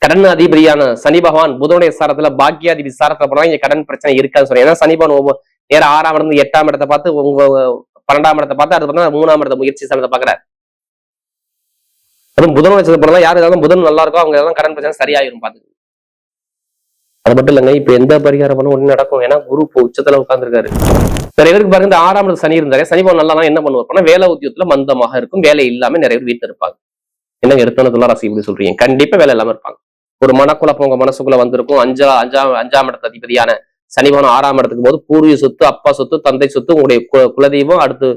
கடன் அதிபதியான சனி பகவான் புதனுடைய சாரத்துல பாக்கியாதிபதி சாரத்துல போனா இங்க கடன் பிரச்சனை இருக்கான்னு சொல்றேன். ஏன்னா சனி பகவான் நேரம் 6ஆம் இருந்து 8ஆம் இடத்தை பார்த்து உங்க 12ஆம் இடத்தை பார்த்து அது பார்த்தா 3ஆம் இடத்தை முயற்சி சாரத்தை பாக்குறாரு. அதுவும் புதன் வச்சது போனா யாரு ஏதாவது புதன் நல்லா இருக்கோ அவங்க எல்லாம் கடன் பிரச்சனை சரியாயிரும் பாத்துக்கு. அது மட்டும் இல்லைங்க, இப்ப எந்த பரிகாரம் பண்ண ஒண்ணு நடக்கும். ஏன்னா குரு இப்போ உச்சத்துல உட்கார்ந்துருக்காரு. நிறைய பேருக்கு பாருங்க இந்த 6ஆம் இடத்து சனி இருந்தாரு. சனி பகவான் நல்லா என்ன பண்ணுவார், வேலை உத்தியோகத்துல மந்தமாக இருக்கும், வேலை இல்லாம நிறைய பேர் வீட்டுல இருப்பாங்க. என்ன எடுத்தோன்னு துளாராசி இப்படி சொல்றீங்க, கண்டிப்பா வேலை இல்லாம இருப்பாங்க. ஒரு மனக்குழப்பம் உங்க மனசுக்குள்ள வந்திருக்கும். 5ஆம் இடத்து அதிபதியான சனி பகவான் 6ஆம் இடத்துக்கு போது பூர்வீக சொத்து, அப்பா சொத்து, தந்தை சொத்து, உங்களுடைய குலதெய்வம், அடுத்து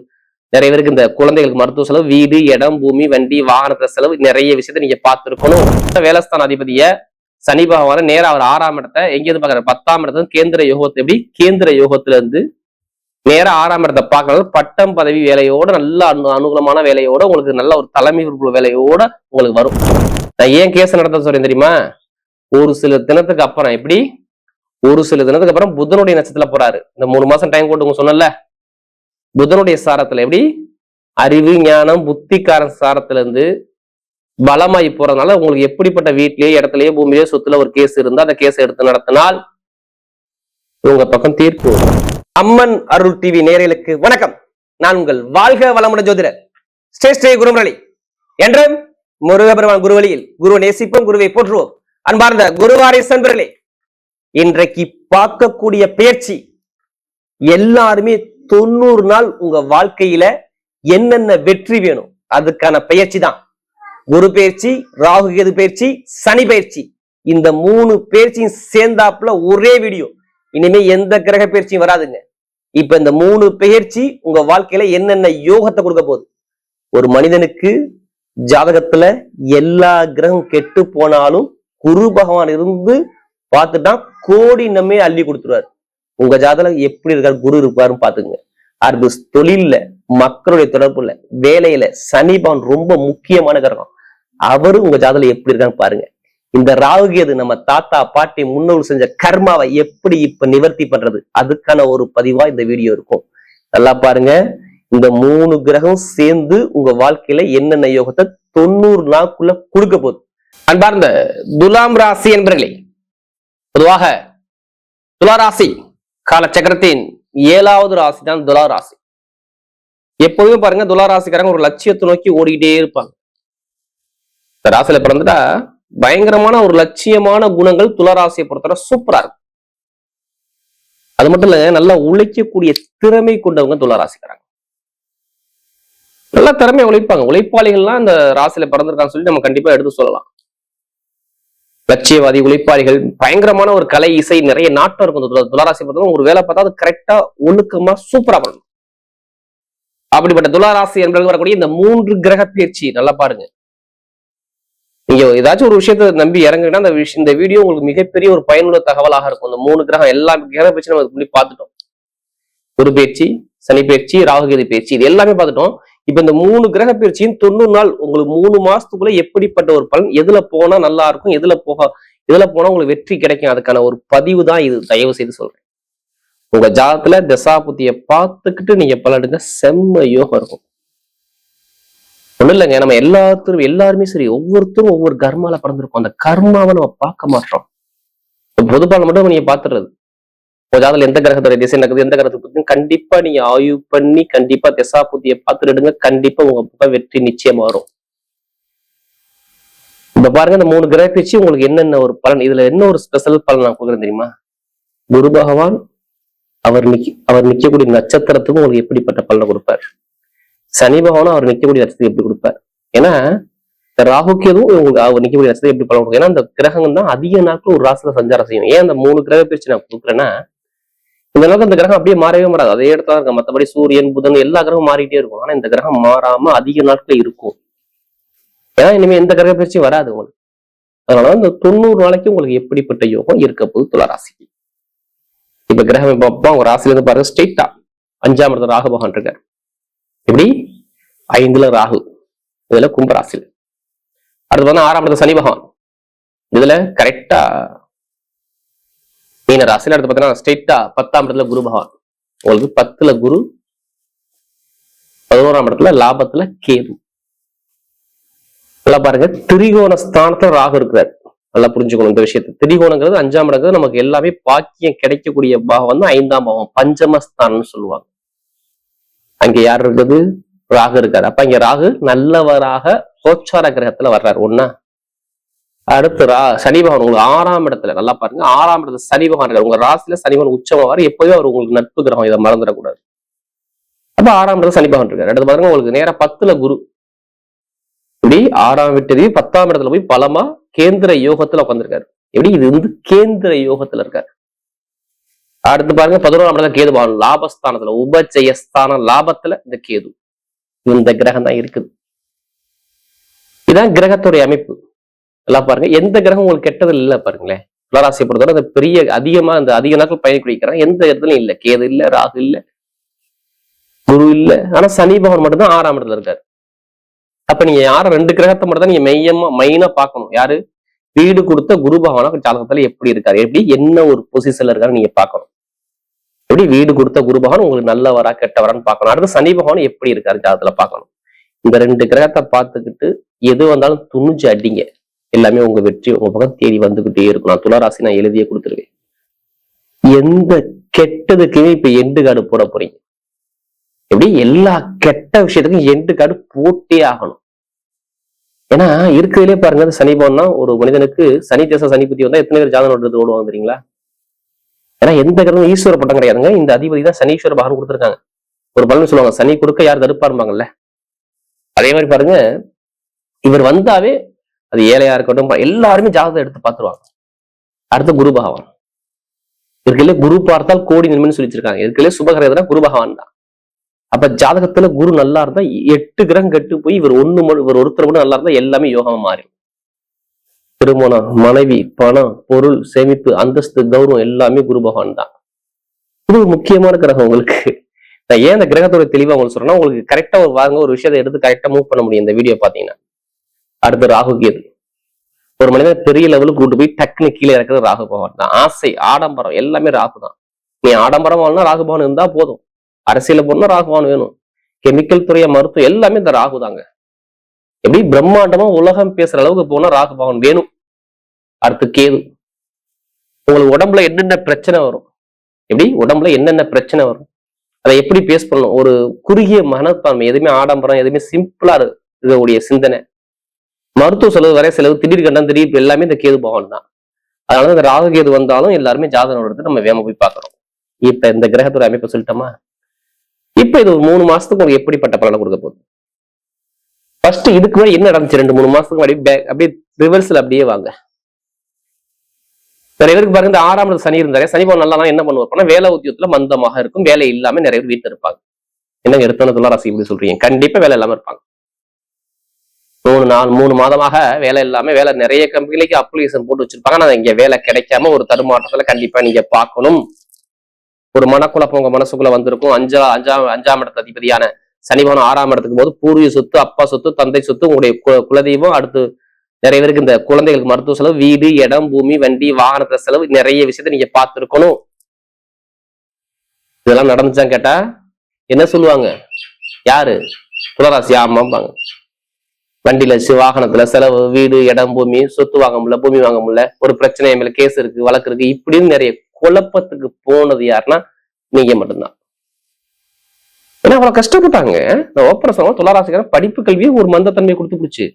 நிறைய பேருக்கு இந்த குழந்தைகளுக்கு மருத்துவ செலவு, வீடு, இடம், பூமி, வண்டி, வாகனத்துல செலவு, நிறைய விஷயத்த நீங்க பார்த்திருக்கணும். வேலைஸ்தான அதிபதிய சனி பகவான நேரம் அவர் 6ஆம் இடத்தை எங்கேயிருந்து பாக்குறாரு, 10ஆம் இடத்துல கேந்திர யோகத்தை, எப்படி கேந்திர யோகத்துல இருந்து நேரம் 6ஆம் இடத்தை பார்க்கறது பட்டம் பதவி வேலையோட நல்ல அனுகூலமான வேலையோட உங்களுக்கு நல்ல ஒரு தலைமை வேலையோட உங்களுக்கு வரும். நான் ஏன் கேஸ் நடத்த சொல்றேன் தெரியுமா, ஒரு சில தினத்துக்கு அப்புறம் எப்படி ஒரு சில தினத்துக்கு அப்புறம் புதனுடைய நட்சத்திரத்துல போறாரு. இந்த 3 மாசம் டைம் கொடுங்க சொன்னல, புதனுடைய சாரத்துல எப்படி அறிவு, ஞானம், புத்திக்காரன் சாரத்துல இருந்து பலமாயி போறதுனால உங்களுக்கு எப்படிப்பட்ட வீட்லயே, இடத்துலயே, பூமியிலேயே, சொத்துல ஒரு கேஸ் இருந்தா அந்த கேஸ் எடுத்து நடத்தினால் உங்க பக்கம் தீர்ப்பு. அம்மன் அருள் டிவி நேயர்களுக்கு வணக்கம். நான் உங்கள் வாழ்க வளமுடன் ஜோதிடர் ஸ்ரீ குருமுரளி. என்றும் முருகபெருமான் குருவழியில் குருவை நேசிப்போம், குருவை போற்றுவோம். அன்பார்ந்த குருவாரி சென்பர்களே, இன்றைக்கு பார்க்கக்கூடிய பயிற்சி எல்லாருமே 90 நாள் உங்க வாழ்க்கையில என்னென்ன வெற்றி வேணும் அதுக்கான பயிற்சி தான். குரு பயிற்சி, ராகு கேது பயிற்சி, சனி பயிற்சி, இந்த 3 பயிற்சியும் சேர்ந்தாப்புல ஒரே வீடியோ. இனிமே எந்த கிரக பயிற்சியும் வராதுங்க. இப்ப இந்த 3 பயிற்சி உங்க வாழ்க்கையில என்னென்ன யோகத்தை கொடுக்க போகுது. ஒரு மனிதனுக்கு ஜாதகத்துல எல்லா கிரகம் கெட்டு போனாலும் குரு பகவான் இருந்து பார்த்துட்டா கோடி நம்மே அள்ளி கொடுத்துருவாரு. உங்க ஜாதகம் எப்படி இருக்காரு, குரு இருப்பாருன்னு பாத்துங்க. அது தொழில்ல, மக்களுடைய தொடர்புல, வேலையில சனி பகவான் ரொம்ப முக்கியமான கிரகம். அவரு உங்க ஜாதகம் எப்படி இருக்கான்னு பாருங்க. இந்த ராகு கேது நம்ம தாத்தா பாட்டி முன்னோர் செஞ்ச கர்மாவை எப்படி இப்ப நிவர்த்தி பண்றது, அதுக்கான ஒரு பதிவா இந்த வீடியோ இருக்கும். நல்லா பாருங்க. இந்த 3 கிரகம் சேர்ந்து உங்க வாழ்க்கையில என்னென்ன யோகத்தை 90 நாளுக்குள்ள கொடுக்க போகுது. அன்பார்ந்த துலாம் ராசி என்பர்களே, பொதுவாக துளாராசி காலச்சக்கரத்தின் 7வது ராசி தான் துலா ராசி. எப்போதுமே பாருங்க துளாராசிக்காரங்க ஒரு லட்சியத்தை நோக்கி ஓடிக்கிட்டே இருப்பாங்க. இந்த ராசியில பிறந்துட்டா பயங்கரமான ஒரு லட்சியமான குணங்கள் துளாராசியை பொறுத்தவரை சூப்பரா இருக்கும். அது மட்டும் இல்ல, நல்லா உழைக்கக்கூடிய திறமை கொண்டவங்க துளாராசிக்காரங்க. நல்லா திறமையை உழைப்பாங்க. உழைப்பாளிகள்லாம் இந்த ராசியில பிறந்திருக்கான்னு சொல்லி நம்ம கண்டிப்பா எடுத்து சொல்லலாம். லட்சியவாதி, உழைப்பாளிகள், பயங்கரமான ஒரு கலை, இசை, நிறைய நாட்டம் இருக்கும். துளாராசி பொறுத்தவரை ஒரு வேலை பார்த்தா அது கரெக்டா ஒழுக்கமா சூப்பரா பண்ணணும். அப்படிப்பட்ட துளாராசி என்பது வரக்கூடிய இந்த 3 கிரக பயிற்சி நல்லா பாருங்க. நீங்க ஏதாச்சும் ஒரு விஷயத்த நம்பி இறங்குனா இந்த வீடியோ உங்களுக்கு மிகப்பெரிய ஒரு பயனுள்ள தகவலாக இருக்கும். இந்த 3 கிரகம் எல்லா கிரக பயிற்சி நம்ம முன்னாடி பார்த்துட்டோம். குரு பயிற்சி, சனி பயிற்சி, ராகுகேது பயிற்சி, இது எல்லாமே பார்த்துட்டோம். இப்ப இந்த 3 கிரக பயிற்சியும் 90 நாள் உங்களுக்கு 3 மாசத்துக்குள்ள எப்படிப்பட்ட ஒரு பலன், எதுல போனா நல்லா இருக்கும், எதுல போனா உங்களுக்கு வெற்றி கிடைக்கும், அதுக்கான ஒரு பதிவு தான் இது. தயவு செய்து சொல்றேன். உங்க ஜாதகத்துல தசாபுத்திய பார்த்துக்கிட்டு நீங்க பலனுங்க, செம்ம யோகம் இருக்கும். ஒண்ணும் இல்லைங்க, நம்ம எல்லாருமே சரி, ஒவ்வொருத்தரும் ஒவ்வொரு கர்மால பிறந்திருக்கும். அந்த கர்மாவை நம்ம பார்க்க மாட்டோம். பொதுப்பால் மட்டும் நீங்க பாத்துறது. ஜாதகத்துல எந்த கிரகத்தோட திசை நடக்குது, எந்த கிரகத்தை பத்தி கண்டிப்பா நீங்க ஆய்வு பண்ணி கண்டிப்பா தசாபுத்திய பார்த்துடுங்க. கண்டிப்பா உங்க பக்கம் வெற்றி நிச்சயமா வரும். இப்ப பாருங்க, இந்த 3 கிரக பயிற்சி உங்களுக்கு என்னென்ன ஒரு பலன், இதுல என்ன ஒரு ஸ்பெஷல் பலன் நான் கொடுக்குறேன் தெரியுமா. குரு பகவான் அவர் நிக்கக்கூடிய நட்சத்திரத்துக்கும் உங்களுக்கு எப்படிப்பட்ட பலனை கொடுப்பார். சனி பகவானும் அவர் நிக்கக்கூடிய நட்சத்திரம் எப்படி கொடுப்பார். ஏன்னா ராகுக்கேதும் உங்களுக்கு அவர் நிக்கக்கூடிய நட்சத்திரம் எப்படி பலன் கொடுக்கும். ஏன்னா அந்த கிரகம் தான் அதிக நாட்கள் ஒரு ராசியில சஞ்சாரம் செய்யும். ஏன் அந்த 3 கிரக பயிற்சி நான் கொடுக்குறேன்னா, இந்த நாளுக்கு அந்த கிரகம் அப்படியே மாறவே மாறாது, அதே இடத்துல இருக்க. மற்றபடி சூரியன், புதன் எல்லா கிரகம் மாறிட்டே இருக்கும். ஆனா இந்த கிரகம் மாறாம அதிக நாட்கள் இருக்கும். ஏன்னா இனிமே எந்த கிரக பயிற்சியும் வராது உங்களுக்கு. அதனால இந்த 90 நாளைக்கு உங்களுக்கு எப்படிப்பட்ட யோகம் இருக்க போகுது துளாராசிக்கு. இப்ப கிரகம் இப்ப உங்க ராசில இருந்து பாருங்க, ஸ்ட்ரெயிட்டா 5ஆம் இடத்துல ராகு பகவான் இருக்காரு. எப்படி 5ல ராகு, இதுல கும்பராசில. அடுத்து வந்து 6ஆம் இடத்துல சனி பகவான், இதுல கரெக்டா மீன ராசில. அடுத்து பார்த்தீங்கன்னா ஸ்ட்ரெயிட்டா 10ஆம் இடத்துல குரு பகவான், உங்களுக்கு 10ல குரு, 11ஆம் இடத்துல லாபத்துல கேது. நல்லா பாருங்க, திரிகோண ஸ்தானத்துல ராகு இருக்கிறார். நல்லா புரிஞ்சுக்கணும் இந்த விஷயத்தை. திரிகோணங்கிறது 5ஆம் இடங்கிறது நமக்கு எல்லாமே பாக்கியம் கிடைக்கக்கூடிய பாவம் வந்து 5ஆம் பாவம், பஞ்சமஸ்தானம்னு சொல்லுவாங்க. அங்க யார் இருக்குது? ராகு இருக்காரு. அப்ப இங்க ராகு நல்லவராக கோச்சார கிரகத்துல வர்றாரு. ஒன்னா அடுத்து சனி பகவான் உங்களுக்கு 6ஆம் இடத்துல, நல்லா பாருங்க, 6ஆம் இடத்துல சனி பகவான் இருக்காரு. உங்க ராசியில சனி பகவான் உச்சமாவாரு. எப்போதும் அவர் உங்களுக்கு நட்பு கிரகம், இதை மறந்துடக்கூடாது. அப்ப 6ஆம் இடத்துல சனி பகவான் இருக்காரு. அடுத்து பாருங்க உங்களுக்கு நேரா 10ல குரு. இப்படி 6ஆம் வீட்டு 10ஆம் இடத்துல போய் பலமா கேந்திர யோகத்துல உட்காந்துருக்காரு. எப்படி இது வந்து கேந்திர யோகத்துல இருக்காரு. அடுத்து பாருங்க 11ஆம் இடத்துல கேது பகவான் லாபஸ்தானத்துல, உபஜயஸ்தான லாபத்துல இந்த கேது, இந்த கிரகம் தான் இருக்குது. இதான் கிரகத்துடைய அமைப்பு. எல்லாம் பாருங்க, எந்த கிரகம் உங்களுக்கு கெட்டது இல்லை பாருங்களேன். துளாராசியை பொறுத்தவரை அந்த பெரிய அதிகமா அந்த அதிக நாட்கள் பயணிக்கிறாங்க, எந்த இடத்துலயும் இல்ல. கேது இல்ல, ராகு இல்ல, குரு இல்ல. ஆனா சனி பகவான் மட்டும்தான் 6ஆம் இடத்துல இருக்காரு. அப்ப நீங்க யாரும் 2 கிரகத்தை மட்டும் தான் நீங்க மெயினா பார்க்கணும். யாரு? வீடு கொடுத்த குரு பகவானா ஜாதகத்துல எப்படி இருக்காரு, எப்படி என்ன ஒரு பொசிஷன்ல இருக்காரு நீங்க பார்க்கணும். எப்படி வீடு கொடுத்த குரு பகவான் உங்களுக்கு நல்லவரா கெட்டவரான்னு பார்க்கணும். அடுத்து சனி பகவான் எப்படி இருக்காரு ஜாதகத்துல பார்க்கணும். இந்த 2 கிரகத்தை பார்த்துக்கிட்டு எது வந்தாலும் துணிஞ்சு அடிங்க. எல்லாமே உங்க வெற்றி உங்க பக்கம் தேடி வந்துகிட்டே இருக்கும். நான் துளாராசி நான் எழுதியே கொடுத்துருவேன். எந்த கெட்டதுக்குமே இப்ப எண்டு கார்டு போட போறீங்க. எப்படி எல்லா கெட்ட விஷயத்துக்கும் எண்டு கார்டு போட்டே ஆகணும். ஏன்னா இருக்கிறதுலே பாருங்க, சனி பகவான் தான் ஒரு மனிதனுக்கு சனி தேசம் சனி புத்தி வந்தா எத்தனை பேர் ஜாதகம் எடுத்து ஓடுவாங்க தெரியுங்களா? ஏன்னா எந்த கிரகம் ஈஸ்வர பட்டம் கிடையாதுங்க. இந்த அதிபதி தான் சனீஸ்வர பகவான் கொடுத்துருக்காங்க. ஒரு பலன் சொல்லுவாங்க, சனி கொடுக்க யார் தடுப்பாருப்பாங்கல்ல. அதே மாதிரி பாருங்க, இவர் வந்தாவே அது ஏழையா இருக்கட்டும் எல்லாருமே ஜாதகத்தை எடுத்து பார்த்துருவாங்க. அடுத்து குரு பகவான் இருக்கல, குரு பார்த்தால் கோடி நன்மைன்னு சொல்லி வச்சிருக்காங்க. இருக்கல சுபகிரகம்னா குரு பகவான் தான். அப்ப ஜாதகத்துல குரு நல்லா இருந்தா 8 கிரகம் கெட்டு போய் இவர் ஒருத்தர் மட்டும் நல்லா இருந்தா எல்லாமே யோகமா மாறிடும். திருமணம், மனைவி, பணம், பொருள், சேமிப்பு, அந்தஸ்து, கௌரவம் எல்லாமே குரு பகவான் தான். இது ஒரு முக்கியமான கிரகம் உங்களுக்கு. நான் ஏன் அந்த கிரகத்தோட தெளிவா உங்களுக்கு சொல்றேன்னா, உங்களுக்கு கரெக்டா ஒரு விஷயத்தை எடுத்து கரெக்டா மூவ் பண்ண முடியும் இந்த வீடியோ பாத்தீங்கன்னா. அடுத்து ராகு கேது. ஒரு மனிதன் பெரிய லெவலுக்கு கூட்டு போய் டக்குனு கீழே இறக்குறது ராகு பகவான் தான். ஆசை, ஆடம்பரம் எல்லாமே ராகு தான். நீ ஆடம்பரம் வாழனா ராகு பகவான் இருந்தா போதும். அரசியல போனா ராகு பகவான் வேணும். கெமிக்கல் துறைய, மருத்துவம் எல்லாமே இந்த ராகு தாங்க. எப்படி பிரம்மாண்டமா உலகம் பேசுற அளவுக்கு போனா ராகு பகவான் வேணும். அடுத்து கேது. உங்களுக்கு உடம்புல என்னென்ன பிரச்சனை வரும், எப்படி உடம்புல என்னென்ன பிரச்சனை வரும், அதை எப்படி பேஸ் பண்ணணும், ஒரு குறுகிய மனப்பான்மை, எதுவுமே ஆடம்பரம், எதுவுமே சிம்பிளா இருக்கக்கூடிய சிந்தனை, மருத்துவ செலவு, வரை செலவு, திடீர் கண்டம், திடீர் எல்லாமே இந்த கேது பகவான் தான். அதனால இந்த ராகு கேது வந்தாலும் எல்லாருமே ஜாதகம் எடுத்து நம்ம வேகமா போய் பார்க்கிறோம். இப்ப இந்த கிரகத்தோட அமைப்பு சொல்லிட்டோமா? இப்ப இது ஒரு 3 மாசத்துக்கு உங்களுக்கு எப்படிப்பட்ட பலனை கொடுக்க போகுது? ஃபர்ஸ்ட் இதுக்கு முன்னாடி என்ன நடந்துச்சு 2-3 மாசத்துக்கு அப்படியே ரிவர்ஸ்ல அப்படியே வாங்க. நிறைய பேருக்கு பாருங்க, இந்த 6ஆம் இடத்துல சனி இருந்தாரு. சனி பகவான் நல்லா என்ன பண்ணுவாருன்னா, வேலை உத்தியோகத்துல மந்தமாக இருக்கும், வேலை இல்லாம நிறைய பேர் வீட்டுல இருப்பாங்க. என்னங்க எடுத்தோன்னு துளாராசி இப்படி சொல்றீங்க? கண்டிப்பா வேலை இல்லாம இருப்பாங்க. 3 மாதமாக வேலை இல்லாம, வேலை நிறைய கம்பெனிக்கு அப்ளிகேஷன் போட்டு வச்சிருப்பாங்க. ஆனா இங்க வேலை கிடைக்காம ஒரு தடுமாற்றத்துல கண்டிப்பா நீங்க பார்க்கணும். ஒரு மனக்குழப்பம் உங்க மனசுக்குள்ள வந்திருக்கும். 5ஆம் இடத்து அதிபதியான சனி பகவான் 6ஆம் இடத்துக்கு போது பூர்வீக சொத்து, அப்பா சொத்து, தந்தை சொத்து, உங்களுடைய குலதெய்வம், அடுத்து நிறைய பேருக்கு இந்த குழந்தைகளுக்கு மருத்துவ செலவு, வீடு, இடம், பூமி, வண்டி, வாகனத்தை செலவு, நிறைய விஷயத்த நீங்க பார்த்திருக்கணும். இதெல்லாம் நடந்துச்சான்னு கேட்டா என்ன சொல்லுவாங்க? யாரு? துளாராசி ஆமாம்பாங்க. வண்டியில வாகனத்துல செலவு, வீடு, இடம், பூமி, சொத்து வாங்க முடியல, பூமி வாங்க முடியல, ஒரு பிரச்சனை மேல கேஸ் இருக்கு, வழக்கு இருக்கு, இப்படின்னு நிறைய குழப்பத்துக்கு போனது யாருன்னா நீங்க மட்டும்தான். ஏன்னா அவ்வளவு கஷ்டப்பட்டாங்க. நான் ஓப்பன சொல்லுவோம், துளாராசிக்காரன் படிப்பு கல்வியை ஒரு மந்தத்தன்மையை கொடுத்து பிடிச்சு,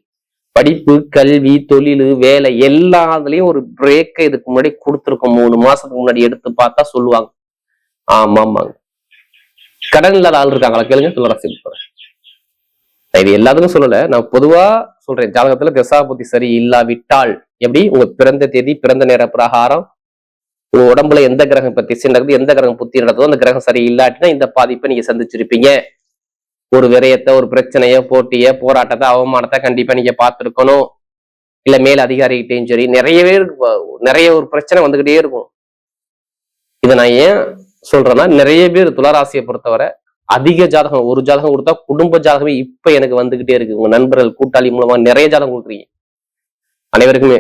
படிப்பு, கல்வி, தொழில், வேலை எல்லாத்துலயும் ஒரு பிரேக்கை இதுக்கு முன்னாடி கொடுத்துருக்கோம். 3 மாசத்துக்கு முன்னாடி எடுத்து பார்த்தா சொல்லுவாங்க ஆமாமாங்க. கடன் இல்லாத ஆள் இருக்காங்களா கேளுங்க துளாராசி. இது எல்லாத்துக்கும் சொல்லல, நான் பொதுவா சொல்றேன். ஜாதகத்துல தசாபுத்தி சரி இல்லாவிட்டால், எப்படி உங்க பிறந்த தேதி, பிறந்த நேர பிரகாரம், உங்க உடம்புல எந்த கிரகம் இப்ப திசை நடக்குது, எந்த கிரகம் புத்தி நடக்குதோ அந்த கிரகம் சரி இல்லாட்டினா இந்த பாதிப்பை நீங்க சந்திச்சிருப்பீங்க. ஒரு விரயத்தை, ஒரு பிரச்சனைய, போட்டிய, போராட்டத்தை, அவமானத்தை கண்டிப்பா நீங்க பார்த்திருக்கணும். இல்ல மேல் அதிகாரிகிட்டையும் சரி, நிறைய ஒரு பிரச்சனை வந்துகிட்டே இருக்கும். இதை நான் ஏன் சொல்றேன்னா, நிறைய பேர் துளாராசியை பொறுத்தவரை அதிக ஜாதகம், ஒரு ஜாதகம் கொடுத்தா குடும்ப ஜாதகமே இப்ப எனக்கு வந்துகிட்டே இருக்கு. உங்க நண்பர்கள், கூட்டாளி மூலமா நிறைய ஜாதகம் கொடுக்குறீங்க. அனைவருக்குமே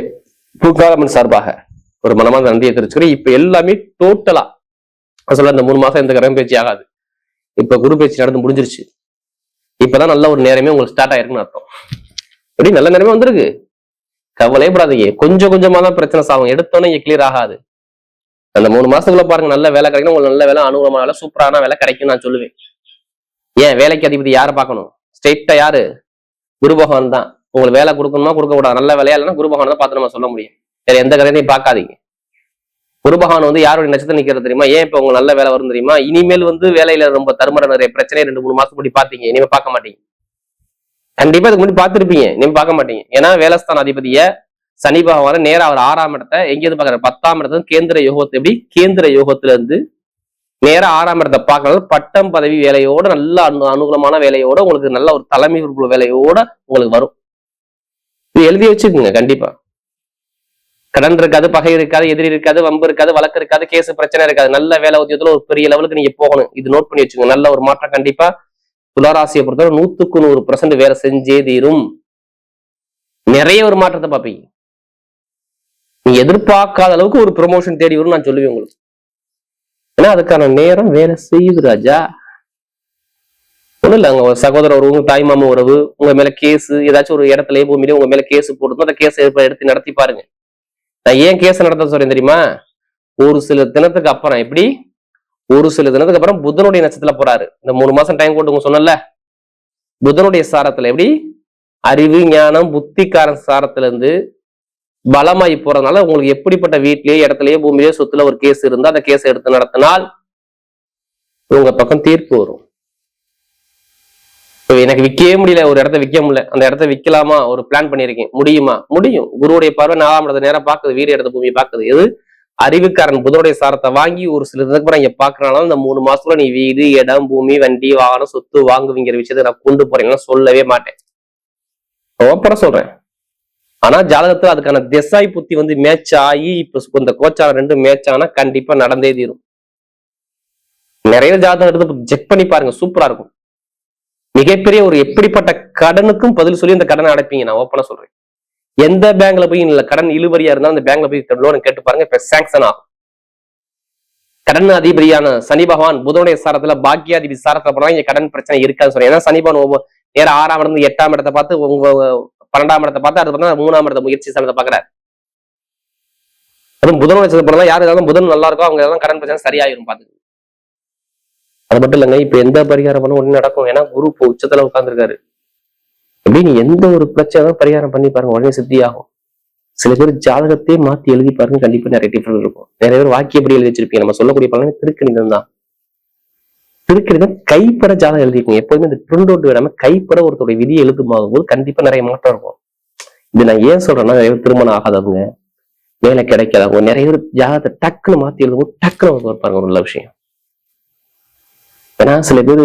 பூக்காரமன் சார்பாக ஒரு மனமான நன்றியை தெரிவிச்சுக்கிறேன். இப்ப எல்லாமே டோட்டலா சொல்ல, இந்த 3 மாசம் எந்த கிரகம் பேச்சு ஆகாது. இப்ப குரு பேச்சு நடந்து முடிஞ்சிருச்சு. இப்பதான் நல்ல ஒரு நேரமே உங்களுக்கு ஸ்டார்ட் ஆயிருக்குன்னு அர்த்தம். எப்படி நல்ல நேரமே வந்திருக்கு. கவலைப்படாதீங்க. கொஞ்சம் கொஞ்சமா தான் பிரச்சனை சாகும், எடுத்தோன்னே கிளியர் ஆகாது. அந்த 3 மாசத்துக்குள்ள பாருங்க, நல்ல வேலை கிடைக்கணும், உங்களுக்கு நல்ல வேலை, அனுகூலமான வேலை, சூப்பரான வேலை கிடைக்கும் நான் சொல்லுவேன். ஏன் வேலைக்கு அதிபதி யாரை பார்க்கணும்? ஸ்ட்ரெயிட்டா யாரு? குரு பகவான் தான். உங்களுக்கு வேலை கொடுக்கணுமா கொடுக்க கூடாது, நல்ல வேலையா இல்லைன்னா குரு பகவான் தான் பார்த்து நம்ம சொல்ல முடியும். வேற எந்த கதையும் பார்க்காதீங்க. குரு பகவான் வந்து யாருடைய நட்சத்திரம் நிக்கிறது தெரியுமா? ஏன் இப்ப உங்களுக்கு நல்ல வேலை வரும் தெரியுமா? இனிமேல் வந்து வேலையில ரொம்ப தருமர நிறைய பிரச்சனை 2-3 மாசம் முன்னாடி பாத்தீங்க, இனிமே பார்க்க மாட்டீங்க. கண்டிப்பா இதுக்கு முன்னாடி பார்த்திருப்பீங்க, இனிமே பார்க்க மாட்டீங்க. ஏன்னா வேலஸ்தான அதிபதிய சனி பகவான நேரம் அவர் 6ஆம் இடத்தை எங்கேயிருந்து பாக்குறாரு? 10ஆம் இடத்துல கேந்திர யோகத்தை, எப்படி கேந்திர யோகத்துல இருந்து நேரம் 6ஆம் இடத்தை பார்க்கறது. பட்டம் பதவி வேலையோட நல்ல அனுகூலமான வேலையோட உங்களுக்கு நல்ல ஒரு தலைமை வேலையோட உங்களுக்கு வரும். இது எழுதி வச்சுக்கோங்க. கண்டிப்பா கடன் இருக்காது, பகை இருக்காது, எதிரி இருக்காது, வம்பு இருக்காது, வழக்கு இருக்காது, கேஸ் பிரச்சனை இருக்காது. நல்ல வேலை உத்தியோகத்துல ஒரு பெரிய லெவலுக்கு நீங்க போகணும். இது நோட் பண்ணி வச்சுக்கோங்க. நல்ல ஒரு மாற்றம் கண்டிப்பா துளாராசியை பொறுத்தவரை 100% வேலை செஞ்சே தீரும். நிறைய ஒரு மாற்றத்தை பார்ப்பீங்க. நீ எதிர்பார்க்காத அளவுக்கு ஒரு ப்ரொமோஷன் தேடி வரும் நான் சொல்லுவேன் உங்களுக்கு. ஏன்னா அதுக்கான நேரம் வேலை செய்யுது ராஜா. ஒண்ணும் இல்ல, உங்க சகோதர உறவு, தாய் மாமா உறவு, உங்க மேல கேஸ், ஏதாச்சும் ஒரு இடத்துல பூமியில உங்க மேல கேஸ் போட்டு அந்த கேஸ் எடுத்து நடத்தி பாருங்க. நான் ஏன் கேஸ் நடத்த சொல்றேன் தெரியுமா? ஒரு சில தினத்துக்கு அப்புறம், எப்படி ஒரு சில தினத்துக்கு அப்புறம் புதனுடைய நட்சத்திரத்துல போறாரு. இந்த 3 மாசம் டைம் கொடுங்க சொன்னல, புதனுடைய சாரத்துல எப்படி அறிவு, ஞானம், புத்திக்காரன் சாரத்துல இருந்து பலமாயி போறதுனால உங்களுக்கு எப்படிப்பட்ட வீட்லயே, இடத்துலயே, பூமியிலேயே, சொத்துல ஒரு கேஸ் இருந்தா அந்த கேஸ் எடுத்து நடத்தினால் உங்க பக்கம் தீர்ப்பு வரும். எனக்கு விற்கவே முடியல, ஒரு இடத்த விற்க முடியல, அந்த இடத்த விற்கலாமா ஒரு பிளான் பண்ணிருக்கேன், முடியுமா? முடியும். குருவுடைய பார்வை 4ஆம் இடத்த நேரம் பாக்குது, வீடு இடத்த பூமியை பாக்குது. எது? அறிவுக்காரன் புதனுடைய சாரத்தை வாங்கி ஒரு சில இதுக்கு அப்புறம் இங்க பாக்குறனால இந்த 3 மாசத்துல நீ வீடு, இடம், பூமி, வண்டி, வாகனம், சொத்து வாங்குவீங்கிற விஷயத்த நான் கொண்டு போறேன்னா சொல்லவே மாட்டேன், ஓப்பனா சொல்றேன். ஆனா ஜாதகத்துல அதுக்கான திசாய் புத்தி வந்து மேட்ச் ஆகி இப்ப இந்த கோச்சாரம் 2 மேட்ச் ஆனா கண்டிப்பா நடந்தே தீரும். நிறைய ஜாதகம் எடுத்து செக் பண்ணி பாருங்க, சூப்பரா இருக்கும். மிகப்பெரிய ஒரு எப்படிப்பட்ட கடனுக்கும் பதில் சொல்லி இந்த கடனை அடைப்பீங்க. நான் ஓப்பனா சொல்றேன். எந்த பேங்க்ல போய் இல்ல கடன் இழுவரியா இருந்தாலும் அந்த பேங்க்ல போய் லோன் கேட்டு பாருங்க, இப்ப சாங்ஷன் ஆகும். கடன் அதிபதியான சனி பகவான் புதனுடைய சாரத்துல பாக்கியாதிபதி சாரத்துல போனா இங்க கடன் பிரச்சனை இருக்கான்னு சொல்றேன். ஏன்னா சனி பகவான் நேரம் 6ஆம் இருந்து 8ஆம் இடத்தை பார்த்து, உங்க 12ஆம் இடத்தை பார்த்து, அது பார்த்தா 3ஆம் இடத்தை முயற்சி சாரத்தை பாக்குறாரு. அதுவும் புதனுடைய சாரத்துல யாரு ஏதாவது புதன் நல்லா இருக்கோ அவங்க எல்லாம் கடன் பிரச்சனை சரியாயிரும் பாத்துக்கு. அது மட்டும் இல்லைங்க, இப்ப எந்த பரிகாரம் பண்ண உடனே நடக்கும். ஏன்னா குரு இப்போ உச்சத்துல உட்கார்ந்துருக்காரு. எப்படி நீ எந்த ஒரு பிரச்சனை பரிகாரம் பண்ணி பாருங்க, உடனே சித்தி ஆகும். சில பேர் ஜாதகத்தையே மாத்தி எழுதி பாருங்க, கண்டிப்பா நிறைய டிஃபரன்ஸ் இருக்கும். நிறைய பேர் வாக்கிய எப்படி எழுதி வச்சிருப்பீங்க. நம்ம சொல்லக்கூடிய பலன் திருக்கணிதம் தான். திருக்கணிதம் கைப்பட ஜாதகம் எழுதிருக்கீங்க. எப்போதுமே இந்த பிரிண்ட் அவுட் விடாம கைப்பட ஒருத்தருடைய விதியை எழுதுமாகும் போது கண்டிப்பா நிறைய மாற்றம் இருக்கும். இது நான் ஏன் சொல்றேன்னா, நிறைய பேர் திருமணம் ஆகாதவங்க, வேலை கிடைக்காதவங்க, நிறைய பேர் ஜாதகத்தை டக்குன்னு மாத்தி எழுதும் போது டக்குன்னு பாருங்க ஒரு நல்ல விஷயம். ஏன்னா சில பேர்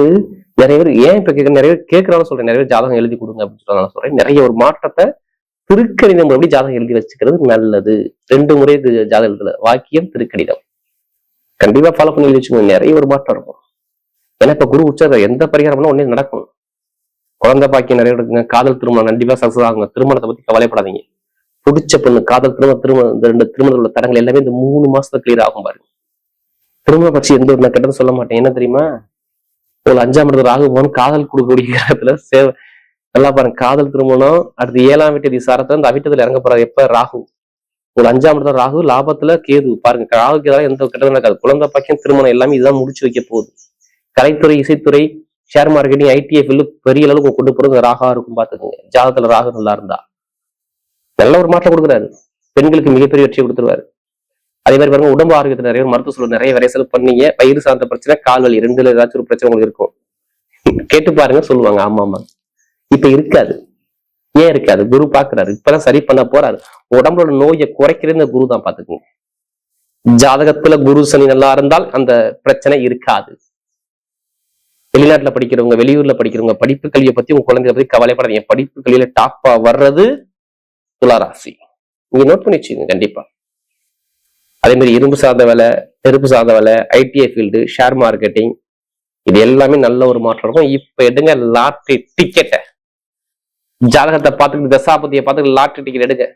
நிறைய பேர் ஏன் இப்ப நிறைய பேர் கேட்கறாலும் சொல்றேன், நிறைய பேர் ஜாதகம் எழுதி கொடுங்க அப்படின்னு சொல்றாங்க சொல்றேன். நிறைய ஒரு மாற்றத்தை திருக்கணிதம் எப்படி ஜாதகம் எழுதி வச்சுக்கிறது நல்லது. 2 முறை ஜாதகத்துல வாக்கியம், திருக்கணிதம் கண்டிப்பா ஃபாலோ பண்ணி வச்சுக்கோங்க. நிறைய ஒரு மாற்றம் இருக்கும். ஏன்னா இப்ப குரு உச்ச எந்த பரிகாரம் பண்ணா உடனே நடக்கும். குழந்தை பாக்கியம் நிறைய இருக்குங்க. காதல் திருமணம் கண்டிப்பா சக்சஸ் ஆகுங்க. திருமணத்தை பத்தி கவலைப்படாதீங்க. பிடிச்ச பொண்ணு, காதல் திருமணம் இந்த 2 திருமணத்தில் உள்ள தடங்கள் எல்லாமே இந்த 3 மாசத்துல கிளியர் ஆகும் பாருங்க. திருமணம் பற்றி எந்த ஒரு நான் கெட்டதும் சொல்ல மாட்டேன். என்ன தெரியுமா? ஒரு 5ஆம் இடத்துல ராகு பகவான் காதல் கொடுக்கக்கூடிய இடத்துல நல்லா பாருங்க. காதல் திருமணம் அடுத்து 7ஆம் வீட்டு சாரத்துல இந்த அவிட்டத்துல இறங்க போறாரு. எப்ப? ராகு. ஒரு 5ஆம் இடத்துல ராகு, லாபத்துல கேது. பாருங்க, ராகுக்கு ஏதாவது எந்த கெட்டதும் நடக்காது. குழந்தை பாக்கியம், திருமணம் எல்லாமே இதுதான் முடிச்சு வைக்க போகுது. கலைத்துறை, இசைத்துறை, ஷேர் மார்க்கெட்டிங், ஐடிஎஃப் பெரிய அளவுக்கு கொண்டு போறது ராகா இருக்கும். பாத்துக்கோங்க. ஜாதகத்துல ராகு நல்லா இருந்தா நல்ல ஒரு மாற்றம் கொடுக்குறாரு. பெண்களுக்கு மிகப்பெரிய வெற்றியை கொடுத்துருவாரு. அதே மாதிரி பாருங்க, உடம்பு ஆரோக்கியத்துல நிறைய மருத்துவ செலவு நிறைய வரை செலவு பண்ணீங்க. பயிர் சார்ந்த பிரச்சனை, கால்வலி 2ல ஏதாச்சும் ஒரு பிரச்சனை உங்களுக்கு இருக்கும். கேட்டு பாருங்க, சொல்லுவாங்க ஆமா ஆமா. இப்ப இருக்காது. ஏன் இருக்காது? குரு பாக்குறாரு, இப்பதான் சரி பண்ண போறாரு. உடம்போட நோயை குறைக்கிறது இந்த குரு தான். பாத்துக்கோங்க. ஜாதகத்துல குரு சனி நல்லா இருந்தால் அந்த பிரச்சனை இருக்காது. வெளிநாட்டுல படிக்கிறவங்க, வெளியூர்ல படிக்கிறவங்க, படிப்பு கல்வியை பத்தி உங்க குழந்தைய பத்தி கவலைப்படாதீங்க. படிப்பு கல்வியில டாப்பா வர்றது துளாராசி. நீங்க நோட் பண்ணி வச்சுக்கோங்க கண்டிப்பா. அதே மாதிரி இரும்பு சார்ந்த வேலை, நெருப்பு சார்ந்த வேலை, ஐடிஐ ஃபீல்டு, ஷேர் மார்க்கெட்டிங், இது எல்லாமே நல்ல ஒரு மாற்றம் இருக்கும். இப்ப எடுங்க லாட்டரி டிக்கெட்டை. ஜாதகத்தை பார்த்துட்டு, தசாபதியை பார்த்துட்டு லாட்டரி டிக்கெட் எடுங்க.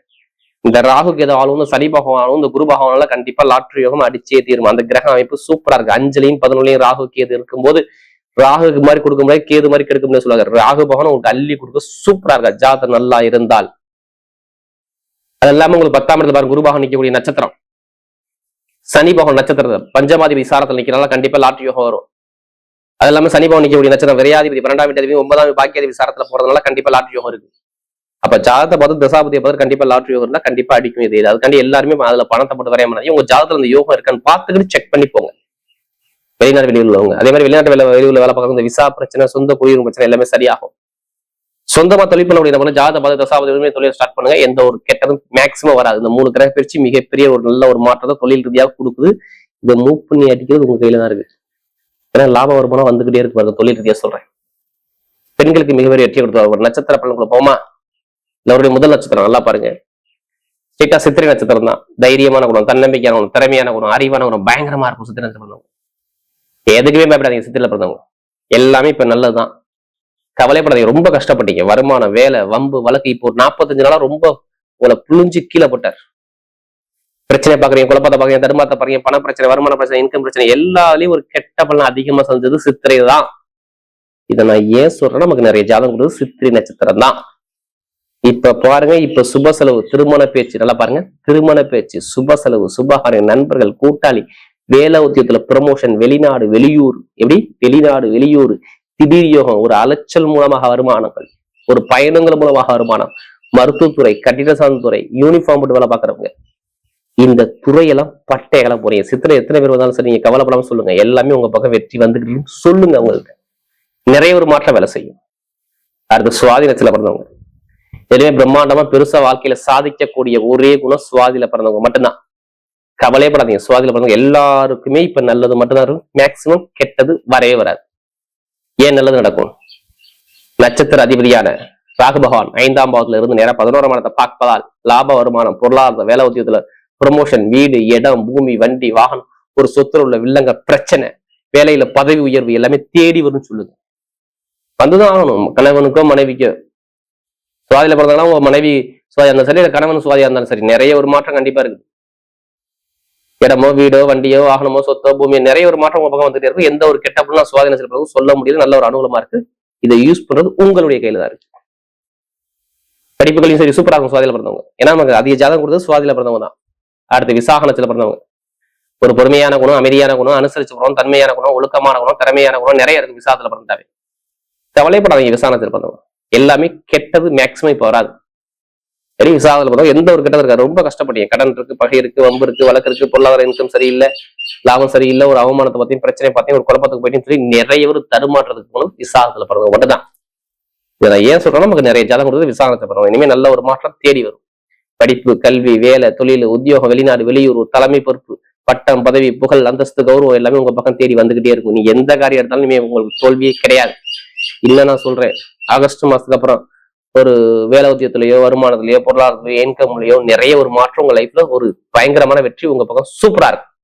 இந்த ராகுக்கு ஏதோ ஆளும், சனி பகவானும், இந்த குரு பகவானால கண்டிப்பா லாட்டரி யோகம் அடிச்சே தீரும். அந்த கிரக அமைப்பு சூப்பரா இருக்கு. 5லையும் 11லையும் ராகு கேது இருக்கும்போது ராகுக்கு மாதிரி கொடுக்க முடியாது, கேது மாதிரி கெடுக்க முடியாது சொல்லுவாங்க. ராகு பகவான் உங்களுக்கு அள்ளி கொடுக்க சூப்பரா இருக்கா ஜாதகம் நல்லா இருந்தால். அது இல்லாம உங்களுக்கு 10ஆம் இடத்துல பாருங்க குரு பகவான் நிக்கக்கூடிய நட்சத்திரம், சனி பகவான் நட்சத்திரத்தை பஞ்சமாதிபதி சாரத்தில் நிக்கிறனால கண்டிப்பா லாட்டரி யோகம் வரும். அது இல்லாம சனி பகவான் நிக்கக்கூடிய நட்சத்திரம் விரையாதிபதி 12ஆம் வீட்டாதிபதி 9ஆம் பாக்கியாதிபதி சாரத்துல போறதுனால கண்டிப்பா லாட்டரி யோகம் இருக்கு. அப்ப ஜாதகத்தை பார்த்து தசாபதியை பார்த்து கண்டிப்பா லாட்டரி யோகம் இருந்தா கண்டிப்பா அடிக்கும். இது அதுக்காண்டி எல்லாருமே அதுல பணத்தை போட்டு வரைய முடியாது. உங்க ஜாதகத்துல அந்த யோகம் இருக்கான்னு பார்த்துக்கிட்டு செக் பண்ணி போங்க. வெளிநாடு வெளியூர் உள்ளவங்க, அதே மாதிரி வெளிநாட்டு வெளியூர்ல வேலை பார்க்கறது, இந்த விசா பிரச்சனை, சொந்த குடியுரிமை பிரச்சனை எல்லாமே சரியாகும். சொந்தமா தொழில் பண்ணக்கூடிய நம்ம ஜாதக பார்த்து தசாபதி தொழில் ஸ்டார்ட் பண்ணுங்க. எந்த ஒரு கெட்டதும் மேக்சிமம் வராது. இந்த 3 கிரக பிரிச்சு மிகப்பெரிய ஒரு நல்ல ஒரு மாற்றத்தை தொழில் ரீதியாக கொடுக்குது. இந்த மூவ் பண்ணி அடிக்கிறது உங்க கையில தான் இருக்கு. ஏன்னா லாப வருமானம் வந்துகிட்டே இருக்கு பாருங்க. தொழில் ரீதியா சொல்றேன். பெண்களுக்கு மிகப்பெரிய வெற்றி கொடுத்து ஒரு நட்சத்திர பலனுக்குள்ள போமா. அவருடைய முதல் நட்சத்திரம் நல்லா பாருங்க. ஸ்ட்ரெயிட்டா சித்திரை நட்சத்திரம் தான். தைரியமான குணம், தன்னம்பிக்கையான குணம், திறமையான குணம், அறிவான குணம் பயங்கரமா இருக்கும் சித்திரை நட்சத்திரம். எதுக்குமே பயப்படாதீங்க. சித்திரையில பிறந்தவங்க எல்லாமே இப்ப நல்லதுதான். கவலைப்படாதீங்க. ரொம்ப கஷ்டப்பட்டீங்க. வருமானம், வேலை, வம்பு, வழக்கு. இப்போ 45 நாளா ரொம்ப உங்களை புழிஞ்சு கீழே போட்டார். பிரச்சனை பாக்குறீங்க, குழப்பத்தை பாக்குறீங்க, தடுமாத்த பாருங்க, பண பிரச்சனை, வருமான பிரச்சனை, இன்கம் பிரச்சனை, எல்லாலையும் ஒரு கெட்ட பலன் அதிகமா செஞ்சது சித்திரை தான். இதை நான் ஏன் சொல்றேன்னா நமக்கு நிறைய ஜாதகம் கொடுத்தது சித்திரை நட்சத்திரம் தான். இப்ப பாருங்க, இப்ப சுப செலவு, திருமண பேச்சு நல்லா பாருங்க. திருமண பேச்சு, சுப செலவு, சுபகாரியம், நண்பர்கள், கூட்டாளி, வேலை உத்தியத்துல ப்ரமோஷன், வெளிநாடு வெளியூர், எப்படி வெளிநாடு வெளியூர், திடீர் யோகம், ஒரு அலைச்சல் மூலமாக வருமானங்கள், ஒரு பயணங்கள் மூலமாக வருமானம், மருத்துவத்துறை, கட்டிட சார்ந்த துறை, யூனிஃபார்ம் போட்டு வேலை பாக்குறவங்க, இந்த துறையெல்லாம் பட்டைகளை போறீங்க. சித்திரை எத்தனை பேர் வந்தாலும் சரி, நீங்க கவலைப்படாம சொல்லுங்க. எல்லாமே உங்க பக்கம் வெற்றி வந்துக்கிட்டு சொல்லுங்க. அவங்களுக்கு நிறைய ஒரு மாற்றம் வேலை செய்யும். அடுத்து சுவாதினத்துல பிறந்தவங்க எதுவுமே பிரம்மாண்டமா பெருசா வாழ்க்கையில சாதிக்கக்கூடிய ஒரே குணம் சுவாதியில பிறந்தவங்க மட்டும்தான். கவலையப்படாதீங்க. சுவாதியில பிறந்தவங்க எல்லாருக்குமே இப்ப நல்லது மட்டும்தான் இருக்கும். மேக்சிமம் கெட்டது வரவே வராது. ஏன் நல்லது நடக்கும்? நட்சத்திர அதிபதியான ராகு பகவான் 5ஆம் பாவத்துல இருந்து நேரம் 11ஆம் இடத்தை பார்ப்பதால் லாப வருமானம், பொருளாதார, வேலை உத்தியத்துல ப்ரமோஷன், வீடு, இடம், பூமி, வண்டி, வாகனம், ஒரு சொத்துல உள்ள வில்லங்க பிரச்சனை, வேலையில பதவி உயர்வு எல்லாமே தேடி வரும்னு சொல்லுது. வந்துதான் ஆகணும். கணவனுக்கோ மனைவிக்கோ சுவாதியில பிறந்தாங்கன்னா உங்க மனைவி சுவாதியா இருந்தாலும் சரி, கணவன் சுவாதியா இருந்தாலும் சரி, நிறைய ஒரு மாற்றம் கண்டிப்பா இருக்கு. இடமோ, வீடோ, வண்டியோ, வாகனமோ, சொத்தோ, பூமியோ, நிறைய ஒரு மாற்றம் உங்க பக்கம் வந்துட்டே இருக்கும். எந்த ஒரு கெட்ட பொருளும் சுவாதீன செல்வது சொல்ல முடியாது. நல்ல ஒரு அனுகூலமா இருக்கு. இதை யூஸ் பண்றது உங்களுடைய கையில தான் இருக்கு. படிப்புகளையும் சரி சூப்பரா இருக்கும் சுவாதியில பிறந்தவங்க. ஏன்னா நமக்கு அதிக ஜாதகம் கொடுத்தது சுவாதியில பிறந்தவங்க தான். அடுத்து விசாகனத்துல பிறந்தவங்க ஒரு பொறுமையான குணம், அமைதியான குணம், அனுசரிச்சு குணம், தன்மையான குணம், ஒழுக்கமான குணம், திறமையான குணம் நிறைய இருக்கு விசாகத்துல பிறந்தாவே. கவலைப்படாதீங்க. விசாகனத்துல பிறந்தவங்க எல்லாமே கெட்டது மேக்சிமம் இப்ப வராது. சரி, விசாகத்துல பிறந்தவங்க எந்த ஒரு கெட்டது இருக்காது. ரொம்ப கஷ்டப்பட்டீங்க. கடன் இருக்கு, பகை இருக்கு, வம்பு இருக்கு, வழக்கு இருக்கு, பொருளாதார இன்கம் சரியில்லை, லாபம் சரியில்லை, ஒரு அவமானத்தை பத்தியும் பிரச்சனை பார்த்தையும் ஒரு குழப்பத்துக்கு போயிட்டு சொல்லி நிறைய ஒரு தடுமாற்றத்துக்கு போனது விசாகத்துல பிறந்தவங்க மட்டும்தான். இதை ஏன் சொல்றோம்னா நமக்கு நிறைய ஜாதகம் கொடுத்து விசாகனத்தை பிறந்தவங்க இனிமே நல்ல ஒரு மாற்றம் தேடி வரும். படிப்பு, கல்வி, வேலை, தொழில், உத்தியோகம், வெளிநாடு வெளியூர், தலைமை பொறுப்பு, பட்டம், பதவி, புகழ், அந்தஸ்து, கௌரவம் எல்லாமே உங்க பக்கம் தேடி வந்துகிட்டே இருக்கும். நீ எந்த காரியம் எடுத்தாலும் இனிமே உங்களுக்கு தோல்வியே கிடையாது. இல்ல நான் சொல்றேன், ஆகஸ்ட் மாசத்துக்கு அப்புறம் ஒரு வேலை உத்தியத்திலேயோ, வருமானத்திலேயோ, பொருளாதாரத்திலேயோ, இன்கம்லயோ நிறைய ஒரு மாற்றம் உங்க லைஃப்ல ஒரு பயங்கரமான வெற்றி உங்க பக்கம் சூப்பரா இருக்கும்.